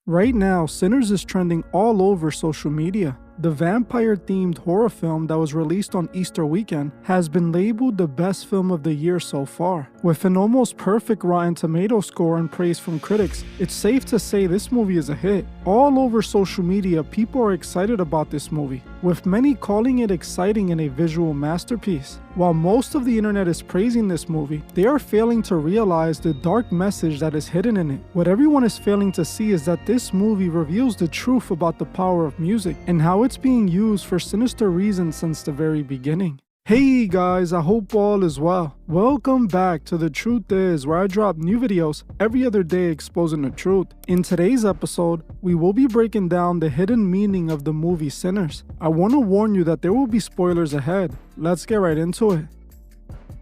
Right now, Sinners is trending all over social media. The vampire-themed horror film that was released on Easter weekend has been labeled the best film of the year so far. With an almost perfect Rotten Tomatoes score and praise from critics, it's safe to say this movie is a hit. All over social media, people are excited about this movie, with many calling it exciting and a visual masterpiece. While most of the internet is praising this movie, they are failing to realize the dark message that is hidden in it. What everyone is failing to see is that this movie reveals the truth about the power of music and how it's being used for sinister reasons since the very beginning. Hey guys, I hope all is well. Welcome back to The Truth Is, where I drop new videos every other day exposing the truth. In today's episode, we will be breaking down the hidden meaning of the movie Sinners. I want to warn you that there will be spoilers ahead. Let's get right into it.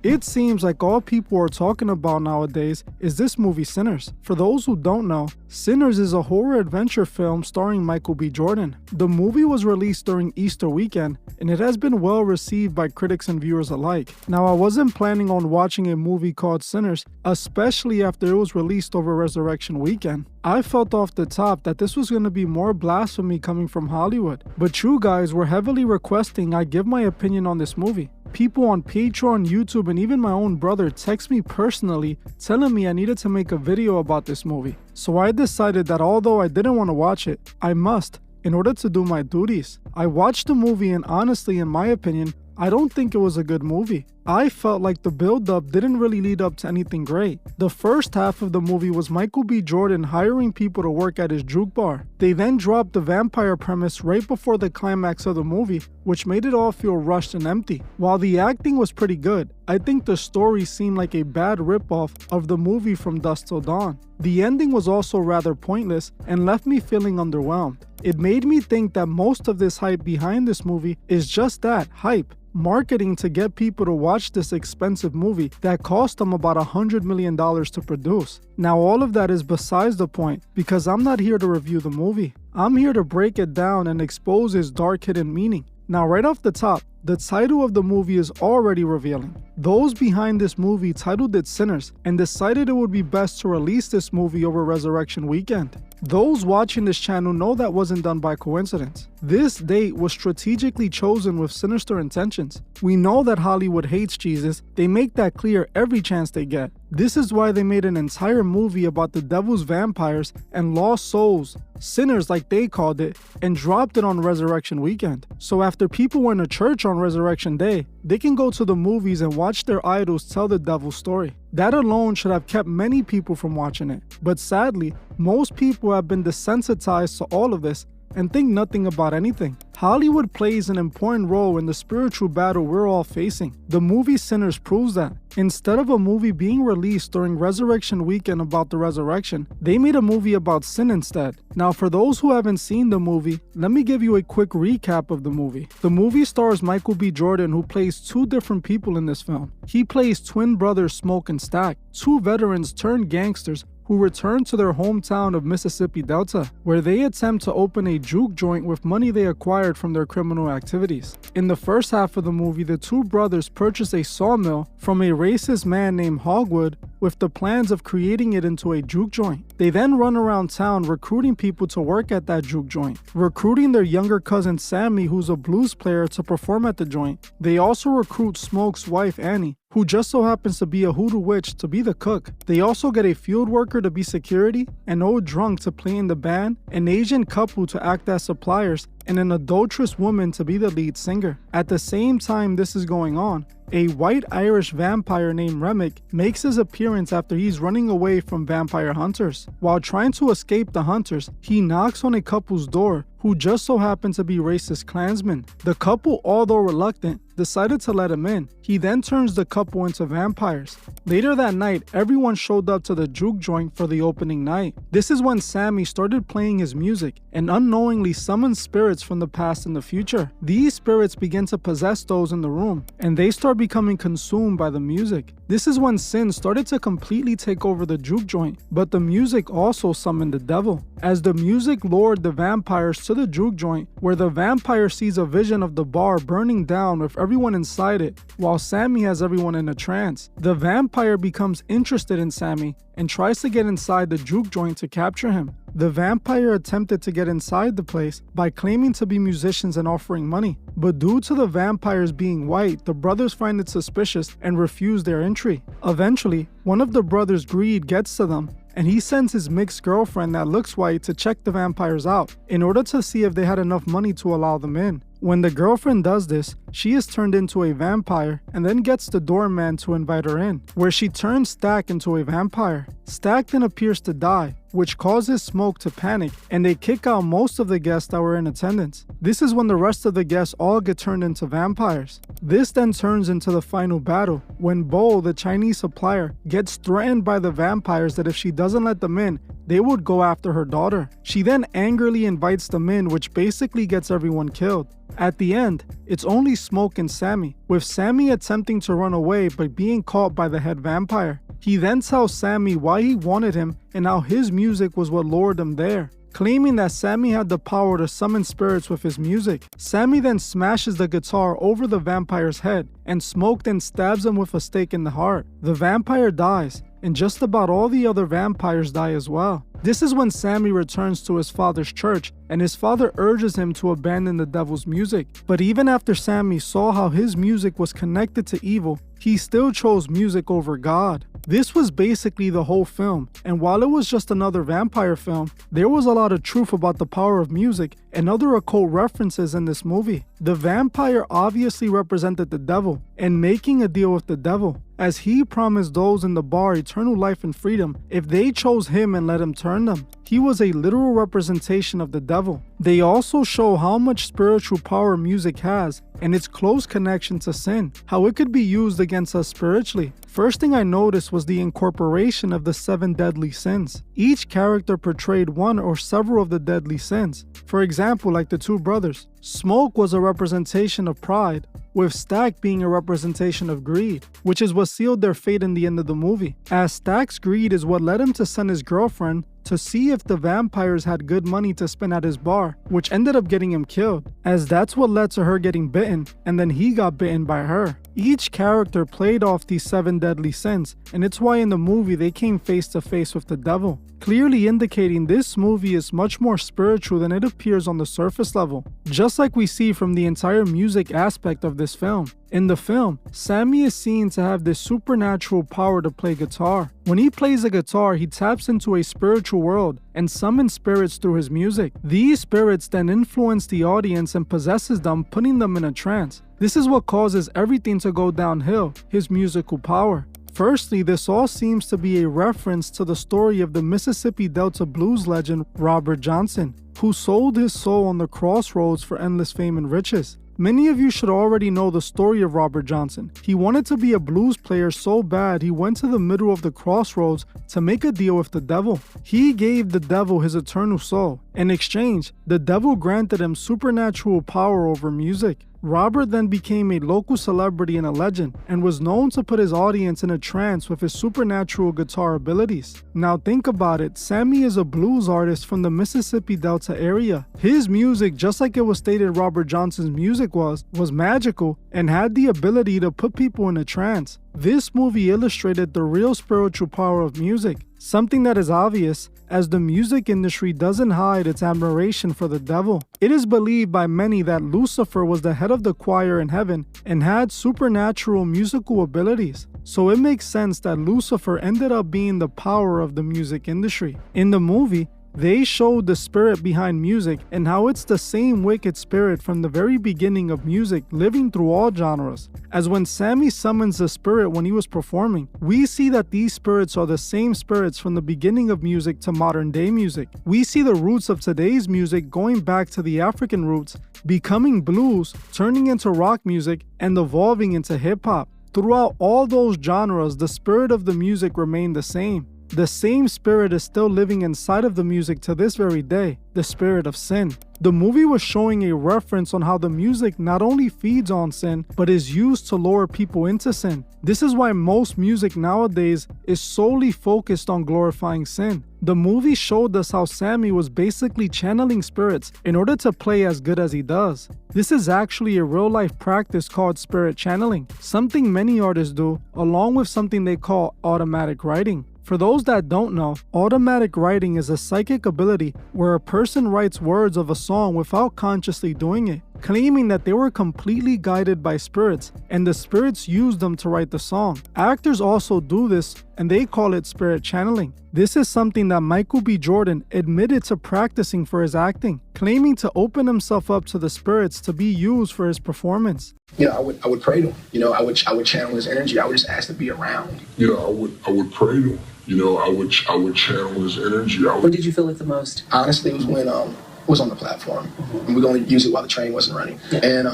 It seems like all people are talking about nowadays is this movie Sinners. For those who don't know, Sinners is a horror adventure film starring Michael B. Jordan. The movie was released during Easter weekend, and it has been well received by critics and viewers alike. Now, I wasn't planning on watching a movie called Sinners, especially after it was released over Resurrection weekend. I felt off the top that this was going to be more blasphemy coming from Hollywood, but you guys were heavily requesting I give my opinion on this movie. People on Patreon, YouTube, and even my own brother text me personally telling me I needed to make a video about this movie. So I decided that although I didn't want to watch it, I must, in order to do my duties. I watched the movie and honestly, in my opinion, I don't think it was a good movie. I felt like the build-up didn't really lead up to anything great. The first half of the movie was Michael B. Jordan hiring people to work at his juke bar. They then dropped the vampire premise right before the climax of the movie, which made it all feel rushed and empty. While the acting was pretty good, I think the story seemed like a bad ripoff of the movie From Dusk Till Dawn. The ending was also rather pointless and left me feeling underwhelmed. It made me think that most of this hype behind this movie is just that, hype. Marketing to get people to watch this expensive movie that cost them about $100 million to produce. Now all of that is besides the point because I'm not here to review the movie. I'm here to break it down and expose its dark hidden meaning. Now right off the top, the title of the movie is already revealing. Those behind this movie titled it Sinners and decided it would be best to release this movie over Resurrection weekend. Those watching this channel know that wasn't done by coincidence. This date was strategically chosen with sinister intentions. We know that Hollywood hates Jesus. They make that clear every chance they get. This is why they made an entire movie about the devil's vampires and lost souls, sinners like they called it, and dropped it on Resurrection weekend. So after people went to church on Resurrection Day, they can go to the movies and watch their idols tell the devil's story. That alone should have kept many people from watching it. But sadly, most people have been desensitized to all of this and think nothing about anything. Hollywood plays an important role in the spiritual battle we're all facing. The movie Sinners proves that. Instead of a movie being released during Resurrection weekend about the resurrection, they made a movie about sin instead. Now for those who haven't seen the movie, let me give you a quick recap of the movie. The movie stars Michael B. Jordan, who plays two different people in this film. He plays twin brothers Smoke and Stack, two veterans turned gangsters who return to their hometown of Mississippi Delta, where they attempt to open a juke joint with money they acquired from their criminal activities. In the first half of the movie, the two brothers purchase a sawmill from a racist man named Hogwood with the plans of creating it into a juke joint. They then run around town recruiting people to work at that juke joint, recruiting their younger cousin Sammy, who's a blues player, to perform at the joint. They also recruit Smoke's wife Annie, who just so happens to be a hoodoo witch, to be the cook. They also get a field worker to be security, an old drunk to play in the band, an Asian couple to act as suppliers, and an adulterous woman to be the lead singer. At the same time this is going on, a white Irish vampire named Remick makes his appearance after he's running away from vampire hunters. While trying to escape the hunters, he knocks on a couple's door who just so happen to be racist Klansmen. The couple, although reluctant, decided to let him in. He then turns the couple into vampires. Later that night, everyone showed up to the juke joint for the opening night. This is when Sammy started playing his music and unknowingly summoned spirits from the past and the future. These spirits begin to possess those in the room, and they start becoming consumed by the music. This is when sin started to completely take over the juke joint, but the music also summoned the devil. As the music lured the vampires to the juke joint, where the vampire sees a vision of the bar burning down with everyone inside it, while Sammy has everyone in a trance. The vampire becomes interested in Sammy and tries to get inside the juke joint to capture him. The vampire attempted to get inside the place by claiming to be musicians and offering money, but due to the vampires being white, the brothers find it suspicious and refuse their entry. Eventually, one of the brothers' greed gets to them, and he sends his mixed girlfriend that looks white to check the vampires out in order to see if they had enough money to allow them in. When the girlfriend does this, she is turned into a vampire and then gets the doorman to invite her in, where she turns Stack into a vampire. Stack then appears to die, which causes Smoke to panic, and they kick out most of the guests that were in attendance. This is when the rest of the guests all get turned into vampires. This then turns into the final battle, when Bo, the Chinese supplier, gets threatened by the vampires that if she doesn't let them in, they would go after her daughter. She then angrily invites them in, which basically gets everyone killed. At the end, it's only Smoke and Sammy, with Sammy attempting to run away but being caught by the head vampire. He then tells Sammy why he wanted him and how his music was what lured him there, claiming that Sammy had the power to summon spirits with his music. Sammy then smashes the guitar over the vampire's head, and Smoke then stabs him with a stake in the heart. The vampire dies, and just about all the other vampires die as well. This is when Sammy returns to his father's church, and his father urges him to abandon the devil's music. But even after Sammy saw how his music was connected to evil, he still chose music over God. This was basically the whole film, and while it was just another vampire film, there was a lot of truth about the power of music and other occult references in this movie. The vampire obviously represented the devil, and making a deal with the devil, as he promised those in the bar eternal life and freedom if they chose him and let him turn them. He was a literal representation of the devil. They also show how much spiritual power music has and its close connection to sin, how it could be used against us spiritually. First thing I noticed was the incorporation of the 7 deadly sins. Each character portrayed one or several of the deadly sins. For example, like the 2 brothers. Smoke was a representation of pride, with Stack being a representation of greed, which is what sealed their fate in the end of the movie, as Stack's greed is what led him to send his girlfriend to see if the vampires had good money to spend at his bar, which ended up getting him killed, as that's what led to her getting bitten, and then he got bitten by her. Each character played off these 7 deadly sins, and it's why in the movie they came face to face with the devil, clearly indicating this movie is much more spiritual than it appears on the surface level, just like we see from the entire music aspect of this film. In the film, Sammy is seen to have this supernatural power to play guitar. When he plays a guitar, he taps into a spiritual world and summons spirits through his music. These spirits then influence the audience and possesses them, putting them in a trance. This is what causes everything to go downhill, his musical power. Firstly, this all seems to be a reference to the story of the Mississippi Delta blues legend Robert Johnson, who sold his soul on the crossroads for endless fame and riches. Many of you should already know the story of Robert Johnson. He wanted to be a blues player so bad he went to the middle of the crossroads to make a deal with the devil. He gave the devil his eternal soul. In exchange, the devil granted him supernatural power over music. Robert then became a local celebrity and a legend, and was known to put his audience in a trance with his supernatural guitar abilities. Now think about it, Sammy is a blues artist from the Mississippi Delta area. His music, just like it was stated Robert Johnson's music was magical and had the ability to put people in a trance. This movie illustrated the real spiritual power of music, something that is obvious as the music industry doesn't hide its admiration for the devil. It is believed by many that Lucifer was the head of the choir in heaven and had supernatural musical abilities. So it makes sense that Lucifer ended up being the power of the music industry. In the movie, they showed the spirit behind music and how it's the same wicked spirit from the very beginning of music living through all genres. As when Sammy summons the spirit when he was performing, we see that these spirits are the same spirits from the beginning of music to modern day music. We see the roots of today's music going back to the African roots, becoming blues, turning into rock music, and evolving into hip hop. Throughout all those genres, the spirit of the music remained the same. The same spirit is still living inside of the music to this very day, the spirit of sin. The movie was showing a reference on how the music not only feeds on sin, but is used to lure people into sin. This is why most music nowadays is solely focused on glorifying sin. The movie showed us how Sammy was basically channeling spirits in order to play as good as he does. This is actually a real-life practice called spirit channeling, something many artists do, along with something they call automatic writing. For those that don't know, automatic writing is a psychic ability where a person writes words of a song without consciously doing it, claiming that they were completely guided by spirits, and the spirits used them to write the song. Actors also do this, and they call it spirit channeling. This is something that Michael B. Jordan admitted to practicing for his acting, claiming to open himself up to the spirits to be used for his performance. I would pray to him. I would channel his energy. I would just ask to be around. I would pray to him. I would channel his energy. When did you feel it the most? Honestly, it was when it was on the platform. And we were going to use it while the train wasn't running. Yeah. And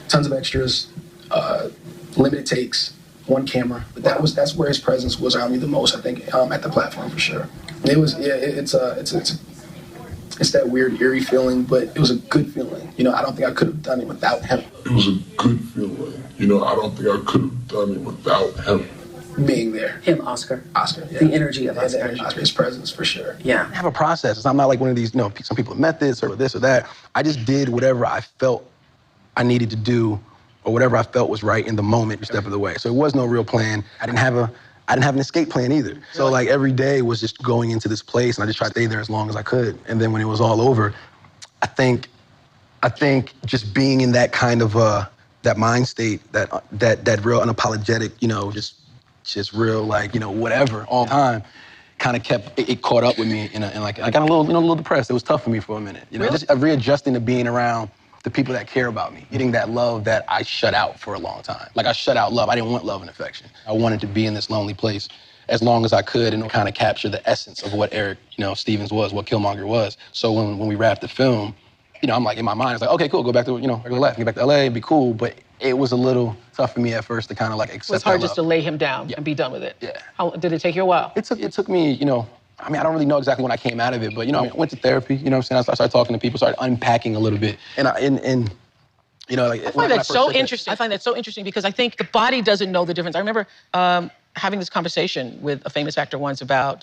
tons of extras, limited takes, one camera. But that's where his presence was around me the most, I think, at the platform for sure. It was, it's that weird, eerie feeling, but it was a good feeling. I don't think I could have done it without him. It was a good feeling. I don't think I could have done it without him. Being there. Him, Oscar. Oscar, yeah. The energy of Oscar. The energy, Oscar, his presence, for sure. Yeah. I have a process. I'm not like one of these, some people have methods or this or that. I just did whatever I felt I needed to do or whatever I felt was right in the moment, every step of the way. So it was no real plan. I didn't have an escape plan either. So like every day was just going into this place and I just tried to stay there as long as I could. And then when it was all over, I think just being in that kind of, that mind state, that real unapologetic, just real, whatever, all the time, kind of kept, it caught up with me, and I got a little depressed. It was tough for me for a minute, Really? Just readjusting to being around the people that care about me, getting that love that I shut out for a long time. Like, I shut out love. I didn't want love and affection. I wanted to be in this lonely place as long as I could and kind of capture the essence of what Eric, Stevens was, what Killmonger was. So when we wrapped the film, I'm like, in my mind, I was like, okay, cool, go back to, regular life, get back to LA, it'd be cool, but it was a little tough for me at first to kind of like accept that. It was hard love. just to lay him down and be done with it. Yeah. How did it take you a while? It took me, I don't really know exactly when I came out of it, but I went to therapy, I started talking to people, started unpacking a little bit. And I find that so interesting. I find that so interesting because I think the body doesn't know the difference. I remember having this conversation with a famous actor once about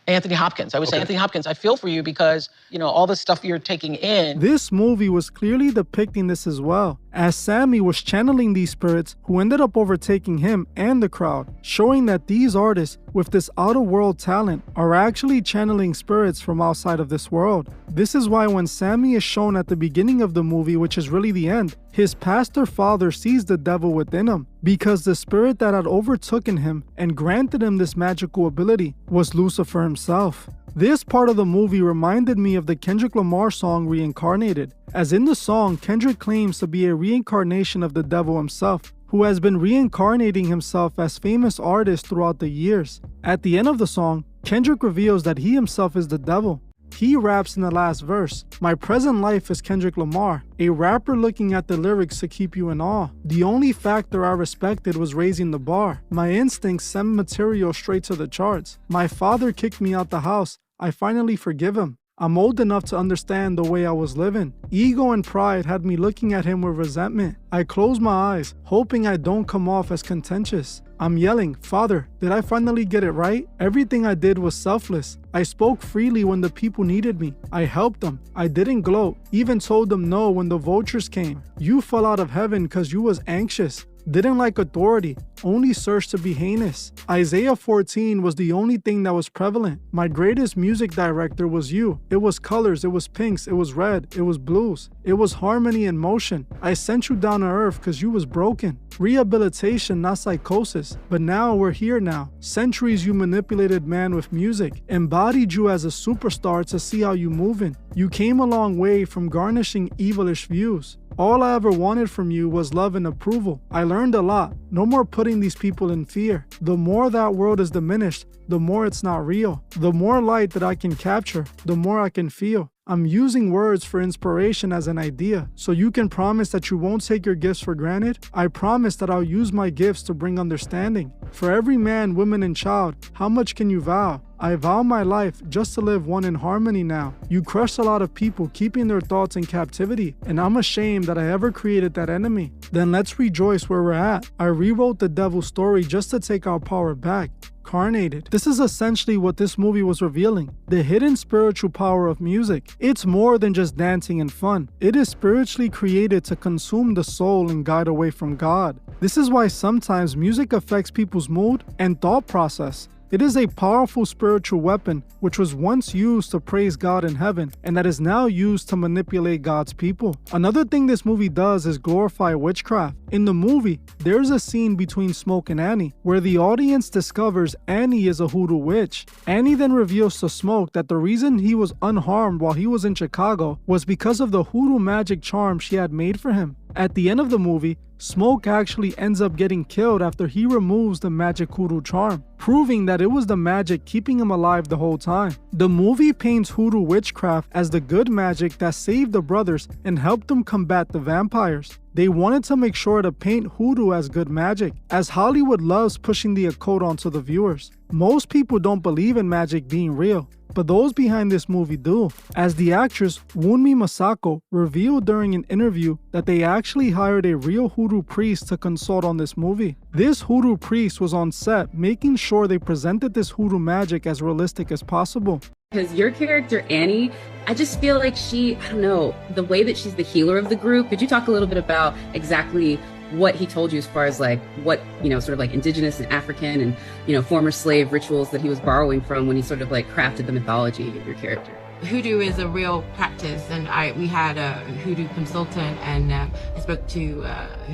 Anthony Hopkins. I would say, Anthony Hopkins, I feel for you because, all the stuff you're taking in. This movie was clearly depicting this as well, as Sammy was channeling these spirits who ended up overtaking him and the crowd, showing that these artists with this outer-world talent are actually channeling spirits from outside of this world. This is why when Sammy is shown at the beginning of the movie, which is really the end, his pastor father sees the devil within him, because the spirit that had overtaken him and granted him this magical ability was Lucifer himself. This part of the movie reminded me of the Kendrick Lamar song Reincarnated, as in the song, Kendrick claims to be a reincarnation of the devil himself, who has been reincarnating himself as famous artists throughout the years. At the end of the song, Kendrick reveals that he himself is the devil. He raps in the last verse, "My present life is Kendrick Lamar, a rapper looking at the lyrics to keep you in awe. The only factor I respected was raising the bar. My instincts send material straight to the charts. My father kicked me out the house. I finally forgive him. I'm old enough to understand the way I was living. Ego and pride had me looking at him with resentment. I close my eyes, hoping I don't come off as contentious. I'm yelling, Father, did I finally get it right? Everything I did was selfless. I spoke freely when the people needed me. I helped them. I didn't gloat. Even told them no when the vultures came. You fell out of heaven because you was anxious. Didn't like authority, only searched to be heinous. Isaiah 14 was the only thing that was prevalent. My greatest music director was you. It was colors, it was pinks, it was red, it was blues. It was harmony and motion. I sent you down to earth because you was broken. Rehabilitation, not psychosis. But now we're here now. Centuries you manipulated man with music. Embodied you as a superstar to see how you moving. You came a long way from garnishing evilish views. All I ever wanted from you was love and approval. I learned a lot. No more putting these people in fear. The more that world is diminished, the more it's not real. The more light that I can capture, the more I can feel. I'm using words for inspiration as an idea. So you can promise that you won't take your gifts for granted? I promise that I'll use my gifts to bring understanding. For every man, woman, and child, how much can you vow? I vow my life just to live one in harmony now. You crushed a lot of people, keeping their thoughts in captivity, and I'm ashamed that I ever created that enemy. Then let's rejoice where we're at. I rewrote the devil's story just to take our power back. Carnated. This is essentially what this movie was revealing. The hidden spiritual power of music. It's more than just dancing and fun. It is spiritually created to consume the soul and guide away from God. This is why sometimes music affects people's mood and thought process. It is a powerful spiritual weapon which was once used to praise God in heaven and that is now used to manipulate God's people. Another thing this movie does is glorify witchcraft. In the movie, there's a scene between Smoke and Annie where the audience discovers Annie is a hoodoo witch. Annie then reveals to Smoke that the reason he was unharmed while he was in Chicago was because of the hoodoo magic charm she had made for him. At the end of the movie, Smoke actually ends up getting killed after he removes the magic hoodoo charm, proving that it was the magic keeping him alive the whole time. The movie paints hoodoo witchcraft as the good magic that saved the brothers and helped them combat the vampires. They wanted to make sure to paint hoodoo as good magic, as Hollywood loves pushing the occult onto the viewers. Most people don't believe in magic being real, but those behind this movie do, as the actress Wunmi Masako revealed during an interview that they actually hired a real hoodoo priest to consult on this movie. This hoodoo priest was on set making sure they presented this hoodoo magic as realistic as possible. Because your character, Annie, I just feel like I don't know, the way that she's the healer of the group. Could you talk a little bit about exactly what he told you as far as like what, sort of like indigenous and African and, former slave rituals that he was borrowing from when he sort of like crafted the mythology of your character? Hoodoo is a real practice, and we had a hoodoo consultant, and I spoke to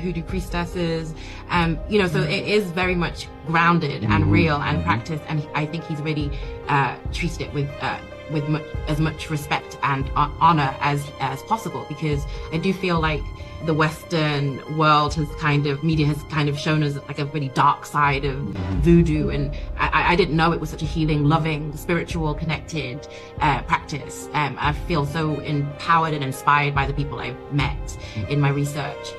hoodoo priestesses, so it is very much grounded and real and practiced, and I think he's really treated it with as much respect and honor as possible, because I do feel like the Western world media has kind of shown us like a really dark side of voodoo, and I didn't know it was such a healing, loving, spiritual, connected practice. I feel so empowered and inspired by the people I've met in my research.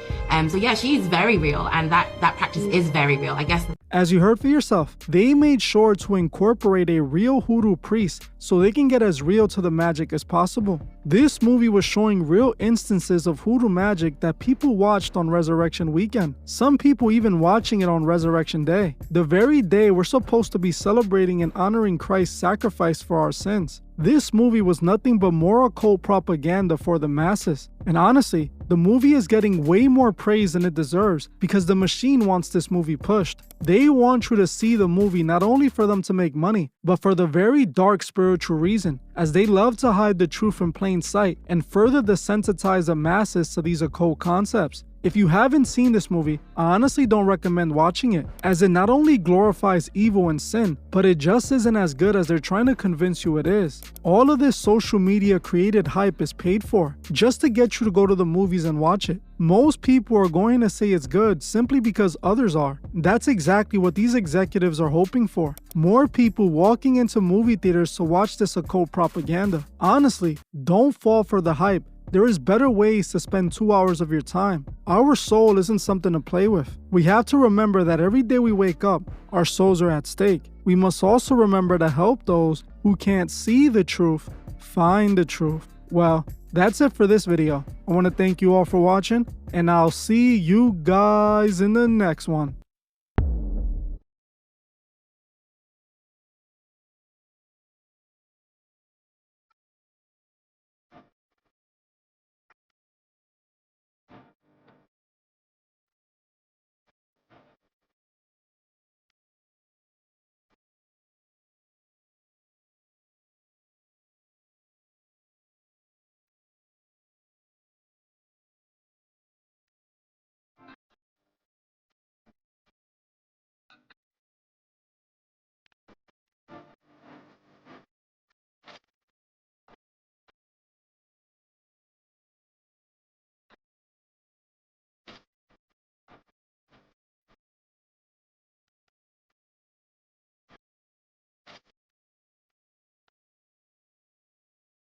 So yeah, she's very real, and that practice is very real, I guess. As you heard for yourself, they made sure to incorporate a real hoodoo priest so they can get as real to the magic as possible. This movie was showing real instances of hoodoo magic that people watched on Resurrection Weekend. Some people even watching it on Resurrection Day, the very day we're supposed to be celebrating and honoring Christ's sacrifice for our sins. This movie was nothing but more occult propaganda for the masses. And honestly, the movie is getting way more praise than it deserves because the machine wants this movie pushed. They want you to see the movie not only for them to make money, but for the very dark spiritual reason, as they love to hide the truth in plain sight and further desensitize the masses to these occult concepts. If you haven't seen this movie, I honestly don't recommend watching it, as it not only glorifies evil and sin, but it just isn't as good as they're trying to convince you it is. All of this social media created hype is paid for, just to get you to go to the movies and watch it. Most people are going to say it's good simply because others are. That's exactly what these executives are hoping for. More people walking into movie theaters to watch this occult propaganda. Honestly, don't fall for the hype. There is better ways to spend 2 hours of your time. Our soul isn't something to play with. We have to remember that every day we wake up, our souls are at stake. We must also remember to help those who can't see the truth find the truth. Well, that's it for this video. I want to thank you all for watching, and I'll see you guys in the next one.